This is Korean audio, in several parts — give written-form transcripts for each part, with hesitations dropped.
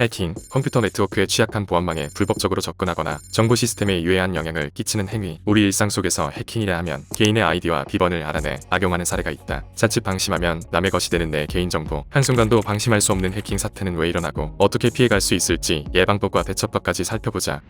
해킹, 컴퓨터 네트워크에 취약한 보안망에 불법적으로 접근하거나 정보 시스템에 유해한 영향을 끼치는 행위. 우리 일상 속에서 해킹이라 하면 개인의 아이디와 비번을 알아내 악용하는 사례가 있다. 자칫 방심하면 남의 것이 되는 내 개인정보. 한순간도 방심할 수 없는 해킹 사태는 왜 일어나고 어떻게 피해갈 수 있을지 예방법과 대처법까지 살펴보자.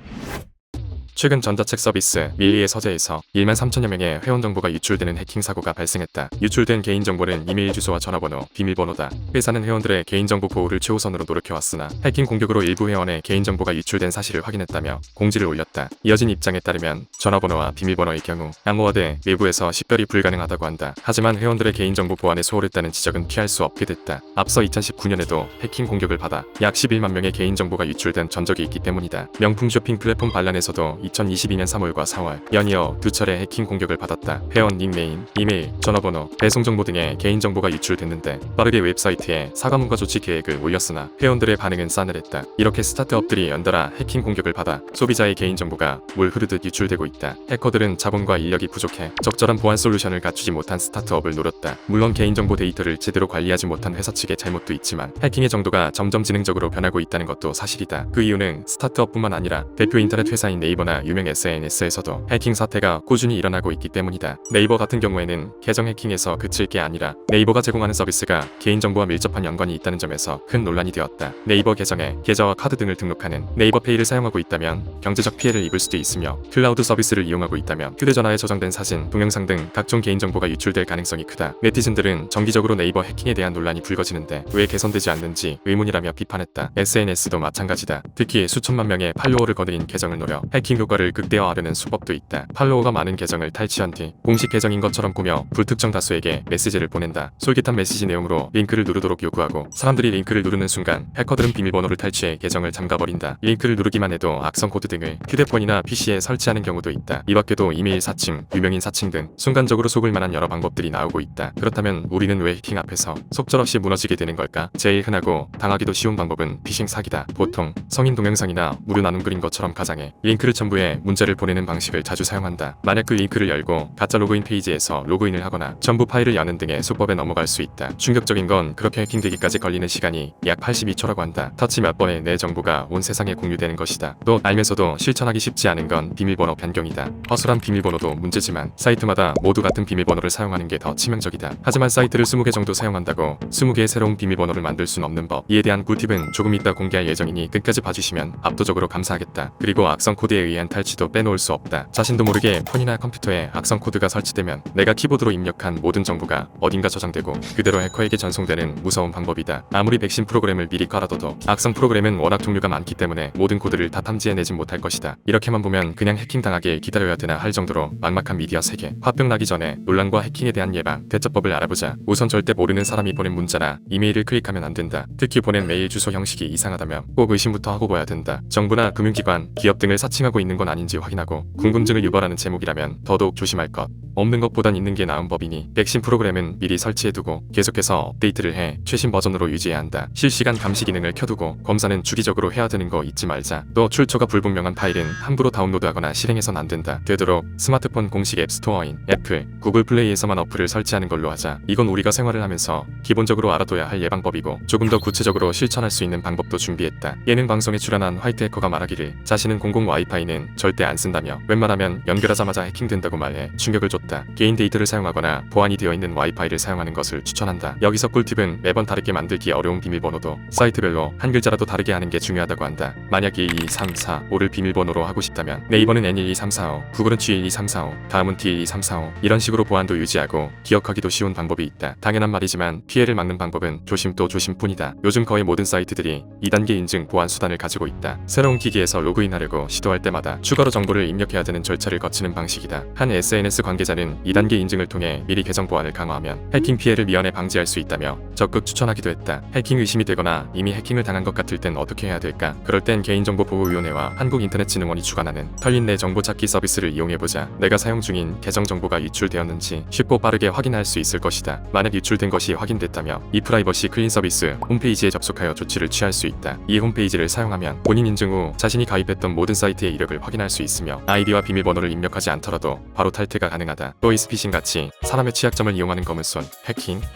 최근 전자책 서비스 밀리의 서재에서 1만 3천여 명의 회원 정보가 유출되는 해킹 사고가 발생했다. 유출된 개인정보는 이메일 주소와 전화번호, 비밀번호다. 회사는 회원들의 개인정보 보호를 최우선으로 노력해왔으나 해킹 공격으로 일부 회원의 개인정보가 유출된 사실을 확인했다며 공지를 올렸다. 이어진 입장에 따르면 전화번호와 비밀번호의 경우 암호화돼 외부에서 식별이 불가능하다고 한다. 하지만 회원들의 개인정보 보안에 소홀했다는 지적은 피할 수 없게 됐다. 앞서 2019년에도 해킹 공격을 받아 약 11만 명의 개인정보가 유출된 전적이 있기 때문이다. 명품 쇼핑 플랫폼 반란에서도 2022년 3월과 4월 연이어 두 차례 해킹 공격을 받았다. 회원 닉네임, 이메일, 전화번호, 배송 정보 등의 개인정보가 유출됐는데 빠르게 웹사이트에 사과문과 조치 계획을 올렸으나 회원들의 반응은 싸늘했다. 이렇게 스타트업들이 연달아 해킹 공격을 받아 소비자의 개인정보가 물 흐르듯 유출되고 있다. 해커들은 자본과 인력이 부족해 적절한 보안 솔루션을 갖추지 못한 스타트업을 노렸다. 물론 개인정보 데이터를 제대로 관리하지 못한 회사 측의 잘못도 있지만 해킹의 정도가 점점 지능적으로 변하고 있다는 것도 사실이다. 그 이유는 스타트업뿐만 아니라 대표 인터넷 회사인 네이버나 유명 SNS에서도 해킹 사태가 꾸준히 일어나고 있기 때문이다. 네이버 같은 경우에는 계정 해킹에서 그칠 게 아니라 네이버가 제공하는 서비스가 개인정보와 밀접한 연관이 있다는 점에서 큰 논란이 되었다. 네이버 계정에 계좌와 카드 등을 등록하는 네이버페이를 사용하고 있다면 경제적 피해를 입을 수도 있으며 클라우드 서비스를 이용하고 있다면 휴대전화에 저장된 사진, 동영상 등 각종 개인정보가 유출될 가능성이 크다. 네티즌들은 정기적으로 네이버 해킹에 대한 논란이 불거지는데 왜 개선되지 않는지 의문이라며 비판했다. SNS도 마찬가지다. 특히 수천만 명의 팔로워를 거느린 계정을 노려 해킹 효과를 극대화하려는 수법도 있다. 팔로워가 많은 계정을 탈취한 뒤 공식 계정인 것처럼 꾸며 불특정 다수에게 메시지를 보낸다. 솔깃한 메시지 내용으로 링크를 누르도록 요구하고 사람들이 링크를 누르는 순간 해커들은 비밀번호를 탈취해 계정을 잠가버린다. 링크를 누르기만 해도 악성 코드 등을 휴대폰이나 PC에 설치하는 경우도 있다. 이 밖에도 이메일 사칭, 유명인 사칭 등 순간적으로 속을 만한 여러 방법들이 나오고 있다. 그렇다면 우리는 왜 해킹 앞에서 속절없이 무너지게 되는 걸까? 제일 흔하고 당하기도 쉬운 방법은 피싱 사기다. 보통 성인 동영상이나 무료 나눔 글인 것처럼 가장해 링크를 첨부해 문자를 보내는 방식을 자주 사용한다. 만약 그 링크를 열고 가짜 로그인 페이지에서 로그인을 하거나 첨부 파일을 여는 등의 수법에 넘어갈 수 있다. 충격적인 건 그렇게 해킹되기까지 걸리는 시간이 약 82초라고 한다. 터치 몇 번에 내 정보가 온 세상에 공유되는 것이다. 또 알면서도 실천하기 쉽지 않은 건 비밀번호 변경이다. 허술한 비밀번호도 문제지만 사이트마다 모두 같은 비밀번호를 사용하는 게 더 치명적이다. 하지만 사이트를 20개 정도 사용한다고 20개의 새로운 비밀번호를 만들 순 없는 법. 이에 대한 꿀팁은 조금 이따 공개할 예정이니 끝까지 봐주시면 압도적으로 감사하겠다. 그리고 악성 코드에 의한 탈취도 빼놓을 수 없다. 자신도 모르게 폰이나 컴퓨터에 악성 코드가 설치되면 내가 키보드로 입력한 모든 정보가 어딘가 저장되고 그대로 해커에게 전송되는 무서운 방법이다. 아무리 백신 프로그램을 미리 깔아둬도 악성 프로그램은 워낙 종류가 많기 때문에 모든 코드를 다 탐지해내진 못할 것이다. 이렇게만 보면 그냥 해킹 당하길 기다려야 되나 할 정도로 막막한 미디어 세계. 화병 나기 전에 논란과 해킹에 대한 예방, 대처법을 알아보자. 우선 절대 모르는 사람이 보낸 문자나 이메일을 클릭하면 안 된다. 특히 보낸 메일 주소 형식이 이상하다면 꼭 의심부터 하고 봐야 된다. 정부나 금융기관, 기업 등을 사칭하고 있는 건 아닌지 확인하고 궁금증을 유발하는 제목이라면 더더욱 조심할 것. 없는 것보단 있는 게 나은 법이니 백신 프로그램은 미리 설치해두고 계속해서 업데이트를 해 최신 버전으로 유지해야 한다. 실시간 감시 기능을 켜두고 검사는 주기적으로 해야 되는 거 잊지 말자. 또 출처가 불분명한 파일은 함부로 다운로드하거나 실행해선 안 된다. 되도록 스마트폰 공식 앱스토어인 애플, 구글 플레이에서만 어플을 설치하는 걸로 하자. 이건 우리가 생활을 하면서 기본적으로 알아둬야 할 예방법이고 조금 더 구체적으로 실천할 수 있는 방법도 준비했다. 예능 방송에 출연한 화이트 해커가 말하기를 자신은 공공 와이파이는 절대 안 쓴다며 웬만하면 연결하자마자 해킹된다고 말해 충격을 줬다. 개인 데이터를 사용하거나 보안이 되어 있는 와이파이를 사용하는 것을 추천한다. 여기서 꿀팁은 매번 다르게 만들기 어려운 비밀번호도 사이트별로 한 글자라도 다르게 하는 게 중요하다고 한다. 만약 12345를 비밀번호로 하고 싶다면 네이버는 N12345, 구글은 G12345, 다음은 T12345 이런 식으로 보안도 유지하고 기억하기도 쉬운 방법이 있다. 당연한 말이지만 피해를 막는 방법은 조심 또 조심뿐이다. 요즘 거의 모든 사이트들이 2단계 인증 보안 수단을 가지고 있다. 새로운 기기에서 로그인하려고 시도할 때마다 추가로 정보를 입력해야 되는 절차를 거치는 방식이다. 한 SNS 관계자는 2단계 인증을 통해 미리 계정 보안을 강화하면 해킹 피해를 미연에 방지할 수 있다며 적극 추천하기도 했다. 해킹 의심이 되거나 이미 해킹을 당한 것 같을 땐 어떻게 해야 될까? 그럴 땐 개인정보보호위원회와 한국인터넷진흥원이 주관하는 털린 내 정보 찾기 서비스를 이용해보자. 내가 사용 중인 계정 정보가 유출되었는지 쉽고 빠르게 확인할 수 있을 것이다. 만약 유출된 것이 확인됐다며 이프라이버시 클린 서비스 홈페이지에 접속하여 조치를 취할 수 있다. 이 홈페이지를 사용하면 본인 인증 후 자신이 가입했던 모든 사이트의 이력을 있는지를 확인할 수 있으며 아이디와 비밀번호를 입력하지 않더라도 바로 탈퇴가 가능하다. 보이스피싱 같이 사람의 취약점을 이용하는 거물손,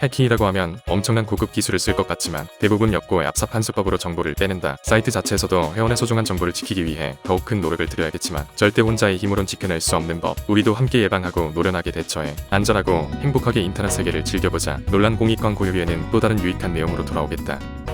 해킹이라고 하면 엄청난 고급 기술을 쓸 것 같지만 대부분 엽고 얍삽한 수법으로 정보를 빼낸다. 사이트 자체에서도 회원의 소중한 정보를 지키기 위해 더욱 큰 노력을 들여야겠지만 절대 혼자의 힘으론 지켜낼 수 없는 법. 우리도 함께 예방하고 노련하게 대처해 안전하고 행복하게 인터넷 세계를 즐겨보자. 논란 공익광고 후에는 또 다른 유익한 내용으로 돌아오겠다.